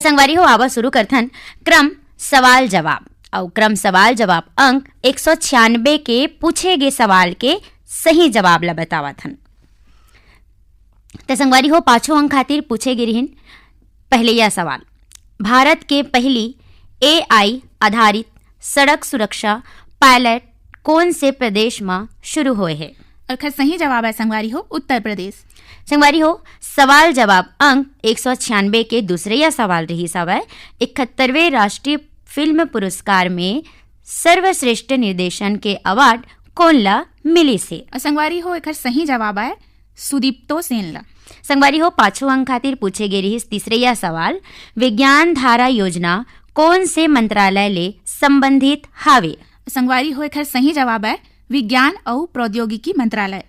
संगवारी हो आवा शुरू करथन क्रम सवाल जवाब और क्रम सवाल जवाब अंक 196 के पूछे गए सवाल के सही जवाब ला बतावथन। तो संगवारी हो पांचों अंक खातिर पूछे गए रहिन पहले यह सवाल, भारत के पहली AI आधारित सड़क सुरक्षा पायलट कौन से प्रदेश में शुरू हुए है? और सही जवाब है संगवारी हो उत्तर प्रदेश। संगवारी हो सवाल जवाब अंक 196 के दूसरे यह सवाल रही सवाल 71वें राष्ट्रीय फिल्म पुरस्कार में सर्वश्रेष्ठ निर्देशन के अवार्ड कौन ला मिली से? और संगवारी हो एक सही जवाब है सुदीप्तो सेन ला। संगवारी हो पांचों अंक खातिर पूछे गए रही तीसरे यह सवाल, विज्ञान धारा योजना कौन से मंत्रालय ले संबंधित हावे? संगवारी हो एक सही जवाब है विज्ञान और प्रौद्योगिकी मंत्रालय।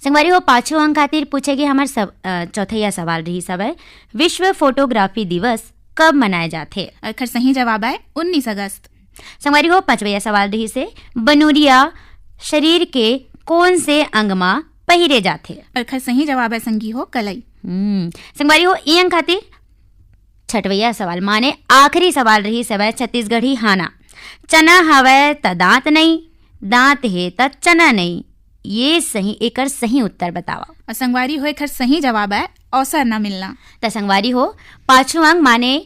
संगवारी हो पांचों अंक खातिर पूछे गए हमारे चौथे यह सवाल रही सब है, विश्व फोटोग्राफी दिवस कब मनाए जाते? और सही जवाब है 19 अगस्त। संगवारी हो पांचवा यह सवाल रही से, बनूरिया शरीर के कौन से अंग में पहिरे जाते? और सही जवाब है संगी हो कलई। संगवारी हो ई अंक खातिर छठवैया सवाल माने आखिरी सवाल रही सब है छत्तीसगढ़ी हाना, चना हवे त दांत नहीं, दांत है त चना नहीं, ये सही एकर सही उत्तर बतावा। और संगवारी हो एक सही जवाब है अवसर न मिलना। त संगवारी हो पांचों अंक माने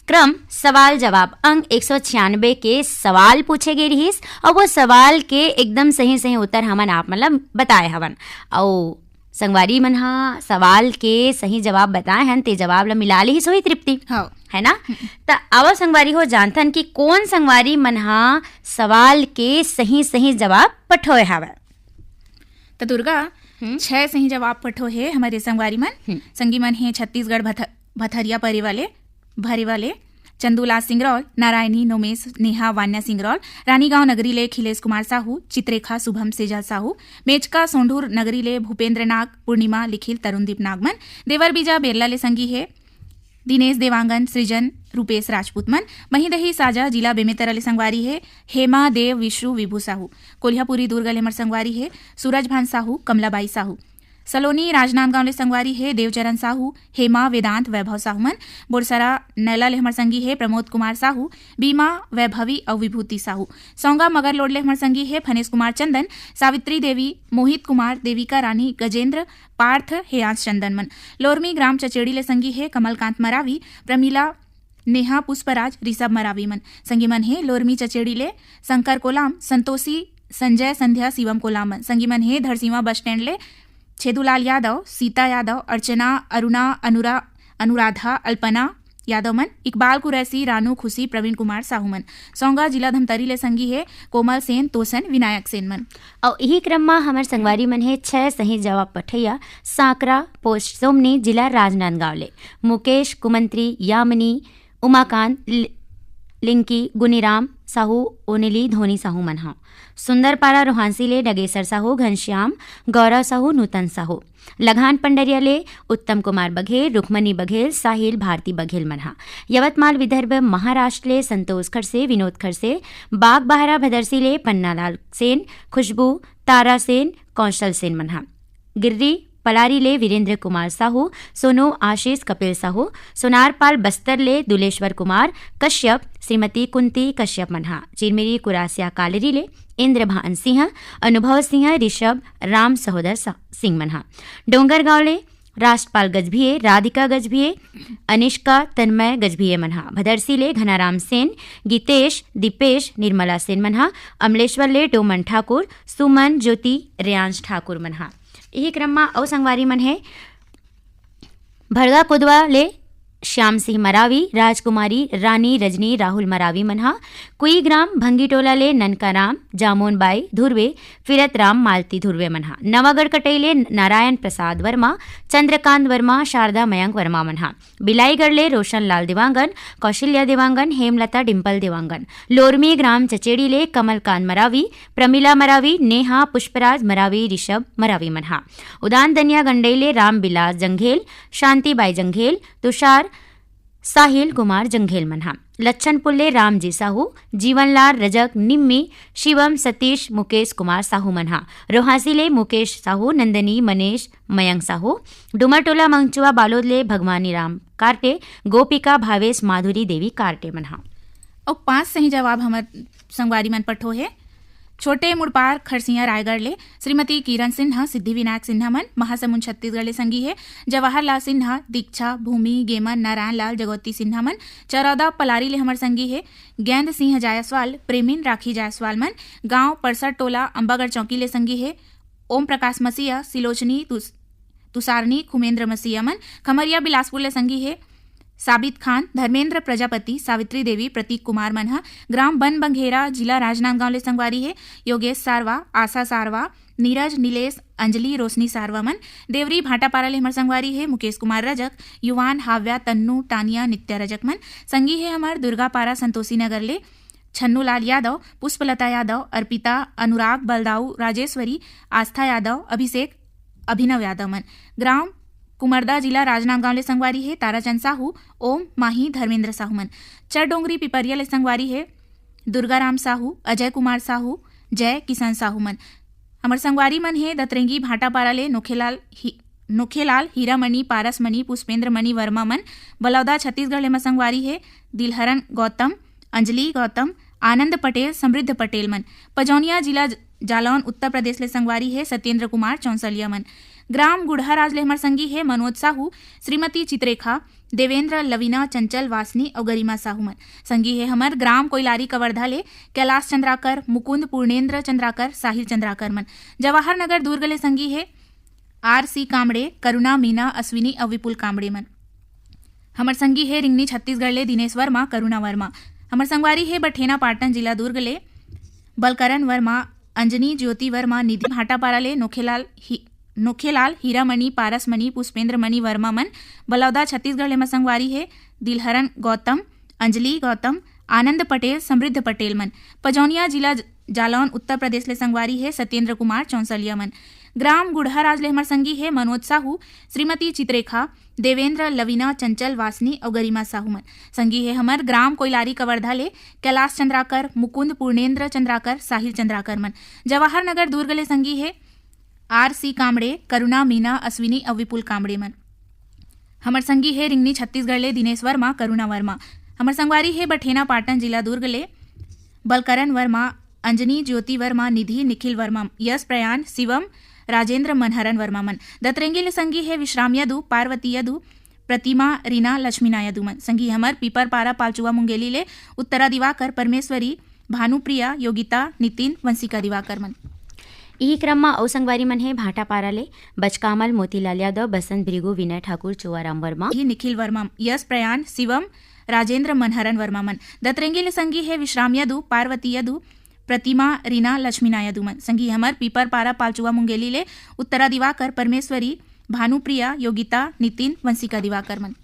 क्रम सवाल जवाब अंक 196 के सवाल पूछे गए रही और वो सवाल के एकदम सही सही उत्तर हमन आप मतलब बताए हवन और संगवारी मन हा सवाल के सही जवाब बताए हन ते जवाब ला मिला ली सोई तृप्ति है ना। त अब संगवारी हो जानथन कि कौन संगवारी मन हा सवाल के सही सही जवाब पठोए हवे। तो दुर्गा 6 सही जवाब पठो है हमारे संगवारी मन। संगी मन है छत्तीसगढ़ भथरिया भरे वाले चंदूलाल सिंगरौल, नारायणी नोमेश नेहा वान्या सिंगरौल, रानीगांव नगरी ले खिलेश कुमार साहू, चित्रेखा शुभम सेजल साहू, मेचका सोंढूर नगरी ले भूपेंद्र नाग, पूर्णिमा लिखिल तरुणदीप नागमन, देवर बीजा बेरला ले संगी है दिनेश देवांगन, सृजन रूपेश राजपूतमन, महिदही साजा जिला बेमेतरा ले संगवारी है हेमा देव विश्रु विभू साहू, कोल्हापुरी दुर्ग ले हमर संगवारी है सूरज भान साहू, कमलाबाई साहू, सलोनी राजनांदगांव ले संगवारी है देवचरण साहू, हेमा वेदांत वैभव साहूमन, बोरसरा नैला ले हमर संगी है प्रमोद कुमार साहू, बीमा वैभवी और विभूति साहू, सौंगा मगरलोड ले हमर संगी है फनेश कुमार चंदन, सावित्री देवी, मोहित कुमार, देविका रानी, गजेंद्र पार्थ हेयांश चंदन मन, लोरमी ग्राम चचेड़ी ले संगी है कमलकांत मरावी, प्रमीला नेहा पुष्पराज ऋषभ मरावी मन, संगी मन है लोरमी चचेड़ी ले शंकर कोलाम, संतोषी संजय संध्या शिवम कोलाम मन, संगी मन है धरसीमा बस स्टैंड ले छेदूलाल यादव, सीता यादव, अर्चना अरुणा अनुराधा अल्पना यादव मन, इकबाल कुरैसी रानू खुशी प्रवीण कुमार साहू मन, सौंगा जिला धमतरी ले संगी है कोमल सेन तोसन विनायक सेन मन। और यही क्रम में हमारे संगवारी मन है 6 सही जवाब पठैया सांकरा पोस्ट सोमनी जिला राजनांदगांव ले मुकेश कुमंत्री यामिनी उमाकांत लिंकी गुनीराम साहू ओनेली धोनी साहू मनहा, सुंदरपारा रोहांसी ले डगेसर साहू घनश्याम गौरव साहू नूतन साहू, लघान पंडरिया ले उत्तम कुमार बघेल रुक्मणी बघेल साहिल भारती बघेल मनहा, यवतमाल विदर्भ महाराष्ट्र ले संतोष खरसे विनोद खरसे, बाग बहारा भदरसी ले पन्नालाल सेन खुशबू तारा सेन कौशल सेन मनहा, गिर्री पलारी ले वीरेंद्र कुमार साहू, सोनू आशीष कपिल साहू, सोनारपाल बस्तर ले दुलेश्वर कुमार कश्यप श्रीमती कुंती कश्यप मनहा, चिरमिरी कुरासिया कालरी ले इंद्रभान सिंह अनुभव सिंह ऋषभ राम सहोदर सिंह मनहा, डोंगरगांव ले राष्ट्रपाल गजभिये राधिका गजभिये अनिष्का तन्मय गजभिये मनहा, भदरसी ले घनाराम सेन गीतेश दीपेश निर्मला सेन मनहा, अमलेश्वर ले डोमन ठाकुर सुमन ज्योति रेयांश ठाकुर मनहा। यही क्रम में और संगवारी मन है भड़गा कुदवा ले श्याम सिंह मरावी, राजकुमारी रानी रजनी राहुल मरावी मनहा, कुई ग्राम भंगीटोला ले ननकाराम जामोन बाई धुर्वे फिरत राम मालती धुर्वे मनहा, नवागढ़ कटई ले नारायण प्रसाद वर्मा चंद्रकांत वर्मा शारदा मयंक वर्मा मनहा, बिलाईगढ़ ले रोशन लाल देवांगन कौशल्या देवांगन हेमलता डिम्पल देवांगन, लोरमी ग्राम चचेड़ी ले कमलकांत मरावी प्रमिला मरावी नेहा पुष्पराज मरावी ऋषभ मरावी मनहा, उदान दनिया गंडई ले राम बिलास जंघेल शांतिबाई जंघेल तुषार साहिल कुमार जंघेल मनहा, लच्छन पुल्ले रामजी साहू, जीवनलाल रजक निम्मी, शिवम सतीश मुकेश कुमार साहू मनहा, रोहासीले मुकेश साहू, नंदनी मनीष मयंक साहू, डुमरटोला मंगचुआ बालोदले भगवानी राम कार्टे, गोपिका भावेश माधुरी देवी कार्टे मनहा। और 5 सही जवाब हमार संगवारी मन पठो है। छोटे मुड़पार खरसिया रायगढ़ ले श्रीमती किरण सिन्हा, सिद्धिविनायक सिन्हा मन, महासमुंद छत्तीसगढ़ ले संगी है। जवाहरलाल सिन्हा, दीक्षा, भूमि, गेमन, नारायण लाल, जगवती सिन्हा मन, चरौदा पलारी ले हमर संगी है। गेंद सिंह जायसवाल, प्रेमिन राखी जायसवाल मन, गांव परसठ टोला अंबागढ़ चौकी ले संगी है। ओम प्रकाश मसीहा, सिलोचनी तुषारनी, खुमेंद्र मसीहा मन, खमरिया बिलासपुर ले संगी है। साबित खान, धर्मेंद्र प्रजापति, सावित्री देवी, प्रतीक कुमार मनहा, ग्राम बन बंघेरा, जिला राजनांदगांव ले संगवारी है। योगेश सारवा, आशा सारवा, नीरज, नीलेश, अंजलि, रोशनी सारवा मन, देवरी भाटापारा ले हमर संगवारी है। मुकेश कुमार रजक, युवान, हाव्या, तन्नू, टानिया, नित्या रजक मन, संगी है हमार दुर्गापारा संतोषी नगर ले। छन्नू लाल यादव, पुष्पलता यादव, अर्पिता, अनुराग, बलदाऊ, राजेश्वरी, आस्था यादव, अभिषेक, अभिनव यादव मन, ग्राम कुमरदा, जिला राजनांदगांव ले संगवारी है। ताराचंद साहू, ओम, माही, धर्मेंद्र साहू मन, चरडोंगरी पिपरिया ले संगवारी है। दुर्गाराम साहू, अजय कुमार साहू, जय किशन साहू मन, हमर संगवारी मन है। दतरेंगी भाटापारा ले नोखेलाल हीरामणि, पारसमणि, पुष्पेंद्र मणि वर्मा मन, बलौदा छत्तीसगढ़ ले हमर संगवारी है। दिलहरन गौतम, अंजलि गौतम, आनंद पटेल, समृद्ध पटेल मन, पजौनिया, जिला जालौन, उत्तर प्रदेश ले संगवारी है। सत्येंद्र कुमार चौंसलिया मन, ग्राम गुढ़ाराज ले हमर संगी है। मनोज साहू, श्रीमती चित्रेखा, देवेंद्र, लवीना, चंचल, वासनी और गरिमा साहू मन, संगी है हमर ग्राम कोइलारी कवर्धा ले कैलाश चंद्राकर, मुकुंद, पूर्णेंद्र चंद्राकर, साहिल चंद्राकर मन, जवाहर नगर दुर्ग ले संगी है। RC कामड़े, करुणा, मीना, अश्विनी और विपुल कामड़े मन, हमर संगी है रिंगनी छत्तीसगढ़ ले दिनेश वर्मा, करुणा वर्मा, हमर संगवारी है बठेना पाटन, जिला दुर्ग ले बलकरण वर्मा, अंजनी, ज्योति वर्मा, निधि भाटापारा ले नोखेलाल हीरामणि, पारसमणि, पुष्पेंद्र मणि वर्मा मन, बलौदा छत्तीसगढ़ ले संगवारी है। दिलहरन गौतम, अंजलि गौतम, आनंद पटेल, समृद्ध पटेल मन, पजौनिया, जिला जालौन, उत्तर प्रदेश ले संगवारी है। सत्येंद्र कुमार चौंसलिया मन, ग्राम गुढ़ाराज ले हमर संगी है। मनोज साहू, श्रीमती चित्रेखा, देवेंद्र, लवीना, चंचल, वासनी और गरिमा साहू मन, संगी है हमर ग्राम कोइलारी कवर्धा ले कैलाश चंद्राकर, मुकुंद, पूर्णेंद्र चंद्राकर, साहिल चंद्राकर मन, जवाहर नगर दुर्ग ले संगी है। RC कामड़े, करुणा, मीना, अश्विनी और विपुल कामड़े मन, हमर संगी है रिंगनी छत्तीसगढ़ ले दिनेश वर्मा, करुणा वर्मा, हमर संगवारी है बठेना पाटन, जिला दुर्ग ले बलकरण वर्मा, अंजनी, ज्योति वर्मा, निधि, निखिल वर्मा, यश, प्रयाण, शिवम, राजेंद्र, मनहरन वर्मा मन, दतरेंगी ले संगी है विश्राम यदु, पार्वती यदु, प्रतिमा, रीना, लक्ष्मीना यदु मन, संगी हमर पीपरपारा, पालचुआ मुंगेली ले उत्तरा दिवाकर, परमेश्वरी, भानुप्रिया, योगिता, नितिन, वंशिका दिवाकर मन। ई क्रम में अउ संगवारी मन है भाटापारा ले बचकामल, मोतीलाल यादव, बसंत ब्रिगु, विनय ठाकुर, चुआराम वर्मा, निखिल वर्मा, यश, प्रयाण, शिवम, राजेंद्र, मनहरन वर्मा मन, दतरेंगी ले संगी है विश्राम यदु, पार्वती यदु, प्रतिमा, रीना, लक्ष्मीना यदु मन, संगी हमर पीपरपारा, पालचुआ मुंगेली ले उत्तरा दिवाकर, परमेश्वरी, भानुप्रिया, योगिता, नितिन, वंशिका दिवाकर मन।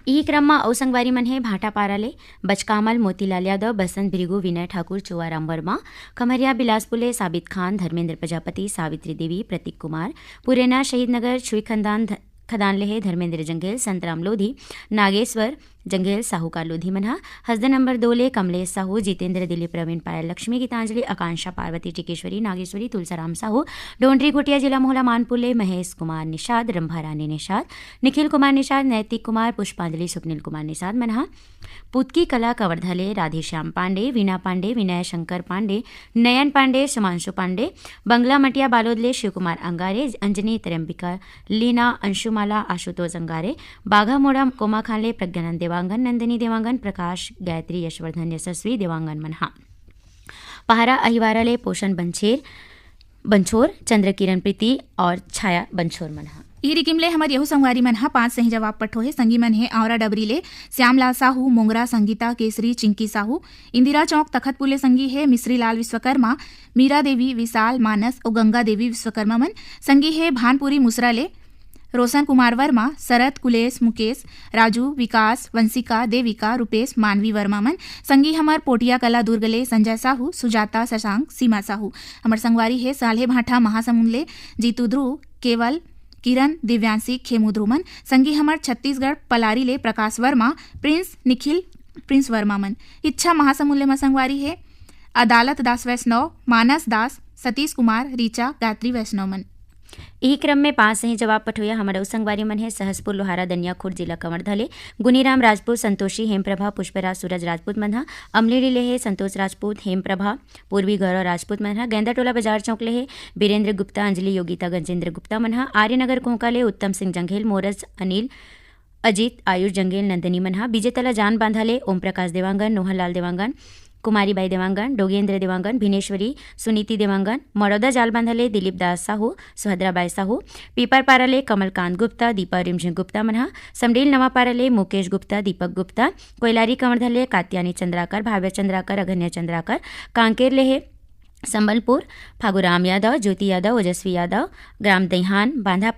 ई क्रम में अउ संगवारी मन है भाटापारा ले बचकामल, मोतीलाल यादव, बसंत ब्रिगु, विनय ठाकुर, चुआराम वर्मा, खमरिया बिलासपुर ले साबित खान, धर्मेंद्र प्रजापति, सावित्री देवी, प्रतीक कुमार, पुरेना शहीद नगर छुई खदान ले है धर्मेंद्र जंगेल, संतराम लोधी, नागेश्वर जंगेल, साहूकार लोधी मनहा, हसदन नंबर 2 ले कमलेश साहू, जितेंद्र, दिलीप, प्रवीण, पायल, लक्ष्मी, गीतांजलि, आकांक्षा, पार्वती, टिकेश्वरी, नागेश्वरी, तुलसाराम साहू, डोंडरी कुटिया, जिला मोहला मानपुर ले महेश कुमार निषाद, रंभा रानी निषाद, निखिल कुमार निषाद, नैतिक कुमार, पुष्पांजलि, सुकनील कुमार निषाद मनहा, पुतकी कला कवर्धा ले राधेश्याम पांडे, वीणा पांडे, विनय शंकर पांडे, नयन पांडे, समांशु पांडे, बंगला मटिया बालोद ले शिवकुमार अंगारे, अंजनी, तरंबिका, लीना, अंशुमाला, आशुतोष अंगारे, बाघा मोड़ा, कोमा खाले, प्रज्ञानंद देवांगन, नंदिनी देवांगन, प्रकाश, गायत्री, यशवर्धन, यशस्वी देवांगन मनहा, पहारा अहिवारा ले पोषण बंछोर, चंद्रकिरण प्रीति और छाया बंछोर मनहा। ई रिकिमले हमर यहू संगवारी मन हा 5 सही जवाब पठो है। संगी मन है औरा डबरी ले श्यामलाल साहू, मोंगरा, संगीता, केसरी, चिंकी साहू, इंदिरा चौक, तखतपुर ले संगी है मिश्री लाल विश्वकर्मा, मीरा देवी, विशाल, मानस और गंगा देवी विश्वकर्मा मन, संगी है भानपुरी मुसरा ले रोशन कुमार वर्मा, शरद, कुलेश, मुकेश, राजू, विकास, वंशिका, देविका, रुपेश, मानवी वर्मा मन, संगी हमर पोटिया कला दुर्ग ले संजय साहू, सुजाता, शशांक, सीमा साहू, हमर संगवारी है साल्हे भाठा महासमुंद ले जीतू ध्रुव, किरण दिव्यांशी खेमू ध्रुमन संगी हमर छत्तीसगढ़ पलारी ले प्रकाश वर्मा प्रिंस वर्मा मन। इच्छा महासमुंद ले म संगवारी है अदालत दास वैष्णव, मानस दास, सतीश कुमार, रीचा गायत्री वैष्णव मन। यही क्रम में 5 सही जवाब पठोया हमारा संगवारी मन है सहसपुर लोहारा दनिया खुर्द जिला कवर्धा गुनीराम राजपूत, संतोषी हेमप्रभा, पुष्पराज सूरज राजपूत मन अमलेडी ले है संतोष राजपूत, हेमप्रभा, पूर्वी गौरव राजपूत मन गेंदाटोला बाजार चौक ले है बीरेंद्र गुप्ता, अंजलि योगिता, गजेंद्र गुप्ता मन आर्यनगर कोंका ले उत्तम सिंह जंघेल, मोरज अनिल, अजीत, आयुष जंगेल, नंदनी मन बीजेतला जान बांधाले ओम प्रकाश देवांगन, नोहनलाल देवांगन, कुमारीबाई देवांगन, डोगेंद्र देवांगन, भिनेश्वरी, सुनीति देवांगन, मड़ौदा जाल बांधले दिलीप दास साहू, सुभद्राबाई साहू, पीपर पाराले कमलकांत गुप्ता, दीपा रिमझिम गुप्ता मन समडेल नवा पाराले मुकेश गुप्ता, दीपक गुप्ता, कोयलारी कवर्धा कात्यानी चंद्राकर, भाव्य चंद्राकर, अगन्या चंद्राकर, कांकेर ले है संबलपुर फागुराम यादव, ज्योति यादव, ओजस्वी यादव, ग्राम दहिहान, बांधा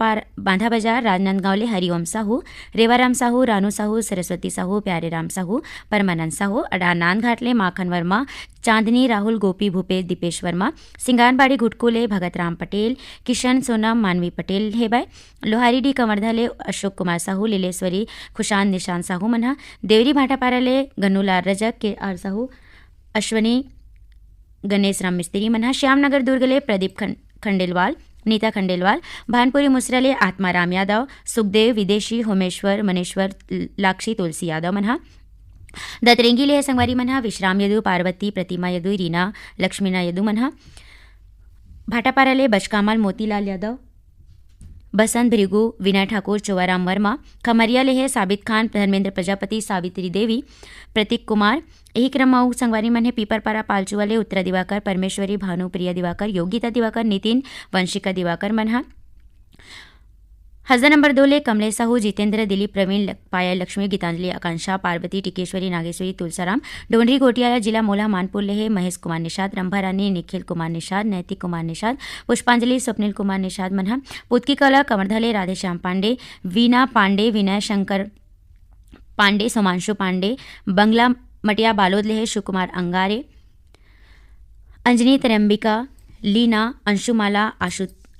बाजार, राजनांदगांव ले हरिओम साहू, रेवाराम साहू, रानू साहू, सरस्वती साहू, प्यारे राम साहू, परमानंद साहू, अडानान घाट ले माखन वर्मा, चांदनी राहुल, गोपी भूपेश, दीपेश वर्मा, सिंगानबाड़ी घुटकू ले भगत राम पटेल, किशन सोनम, मानवी पटेल हेबाय, लोहारी डी कवर्धा ले अशोक कुमार साहू, लीलेश्वरी खुशान निशान साहू मन देवरी भाटापारा ले गन्नूलाल रजक, के आर साहू, अश्वनी गणेश राम मिस्त्री मन श्यामनगर दुर्ग ले प्रदीप खंडेलवाल, नीता खंडेलवाल, भानपुरी मुसरा ले आत्माराम यादव, सुखदेव विदेशी, होमेश्वर, मनेश्वर, लाक्षी तुलसी यादव मन दतरेंगी ले संगवारी मन विश्राम यदु, पार्वती, प्रतिमा यदु, रीना लक्ष्मीना यदु मन भाटापारा ले बचकामल, मोतीलाल यादव, बसंत भृगु, विनय ठाकुर, चोवाराम वर्मा, खमरिया ले है साबित खान, धर्मेंद्र प्रजापति, सावित्री देवी, प्रतीक कुमार। यही क्रम में संगवारी मन है पीपरपारा पालचुवाले उत्तरा दिवाकर, परमेश्वरी, भानु, प्रिया दिवाकर, योगिता दिवाकर, नितिन, वंशिका दिवाकर मन हजर नंबर 2 ले कमलेश साहू, जितेंद्र, दिलीप, प्रवीण, पायल, लक्ष्मी, गीतांजलि, आकांक्षा, पार्वती, टिकेश्वरी, नागेश्वरी, तुलसाराम, डोंडरी घोटियाला जिला मोला मानपुर ले है महेश कुमार निषाद, रंभा रानी, निखिल कुमार निषाद, नैतिक कुमार निषाद, पुष्पांजलि, स्वप्निल कुमार निषाद मन पुतकी कला कवर्धा ले राधेश्याम पांडे, वीना पांडे, विनय शंकर पांडे, सोमांशु पांडे, बंगला मटिया बालोद ले है शिवकुमार अंगारे, अंजनी तरंबिका, लीना, अंशुमाला,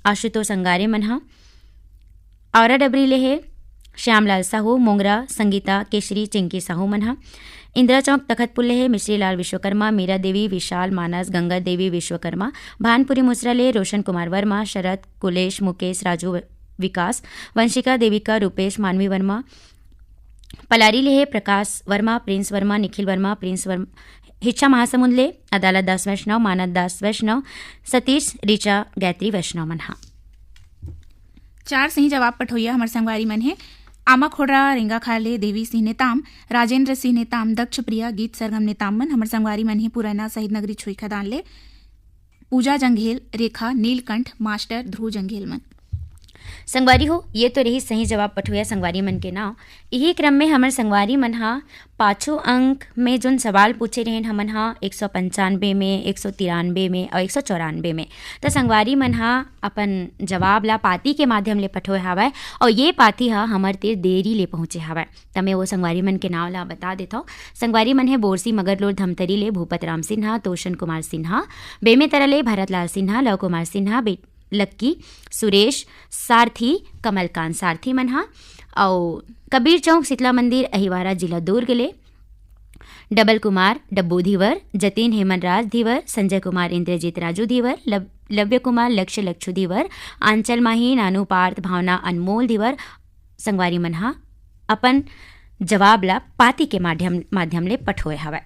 आशुतोष अंगारे मन औरा डबरी ले है श्यामलाल साहू, मोंगरा, संगीता केशरी, चिंकी साहू मन इंदिरा चौक तखतपुर ले है मिश्रीलाल विश्वकर्मा, मीरा देवी, विशाल, मानस, गंगा देवी विश्वकर्मा, भानपुरी मुसरा ले रोशन कुमार वर्मा, शरद, कुलेश, मुकेश, राजू, विकास, वंशिका, देविका, रूपेश, मानवी वर्मा, पलारी ले है प्रकाश वर्मा, प्रिंस वर्मा, निखिल वर्मा, प्रिंस वर्मा, हिच्छा महासमुंद ले अदालत दास वैष्णव, मानद दास वैष्णव, सतीश, रीचा गायत्री वैष्णव मन 4 सही जवाब पठोइया हमार संगवारी मन है आमा खोड़ा, रेंगा खाले, देवी सिंह नेताम, राजेंद्र सिंह नेताम, दक्ष प्रिया, गीत सरगम नेताम मन हमार संगवारी मन है पुराना शहीद नगरी छुई खदान ले पूजा जंघेल, रेखा, नीलकंठ, मास्टर, ध्रुव जंघेल मन। संगवारी हो ये तो रही सही जवाब पठोया संगवारी मन के नाव। यही क्रम में हमर संगवारी मन पाँचों अंक में जोन सवाल पूछे रहें हमन 195 में, 193 में और 194 में, तो संगवारी मन अपन जवाब ला पाती के माध्यम ले पठोए हवय और ये पाती हमर तीर देरी ले पहुँचे हवय। तो मैं वो संगवारी मन के नाव ला बता देता हूँ। संगवारी मन है बोरसी मगरलोड धमतरी ले भूपत राम सिन्हा, तोशन कुमार सिन्हा, बेमेतरा ले भरतलाल सिन्हा, लव कुमार सिन्हा, लक्की, सुरेश, सारथी, कमलकांत सारथी मन और कबीर चौक शीतला मंदिर अहिवारा जिला दुर्ग ले डबल कुमार डब्बू धीवर, जतीन हेमनराज धीवर, संजय कुमार इंद्रजीत राजू धीवर, लव्य कुमार लक्ष्य लक्षु धीवर, आंचल माही, नानू पार्थ, भावना अनमोल धीवर। संगवारी मन अपन जवाब ला पाती के माध्यम ले पठोए हवय।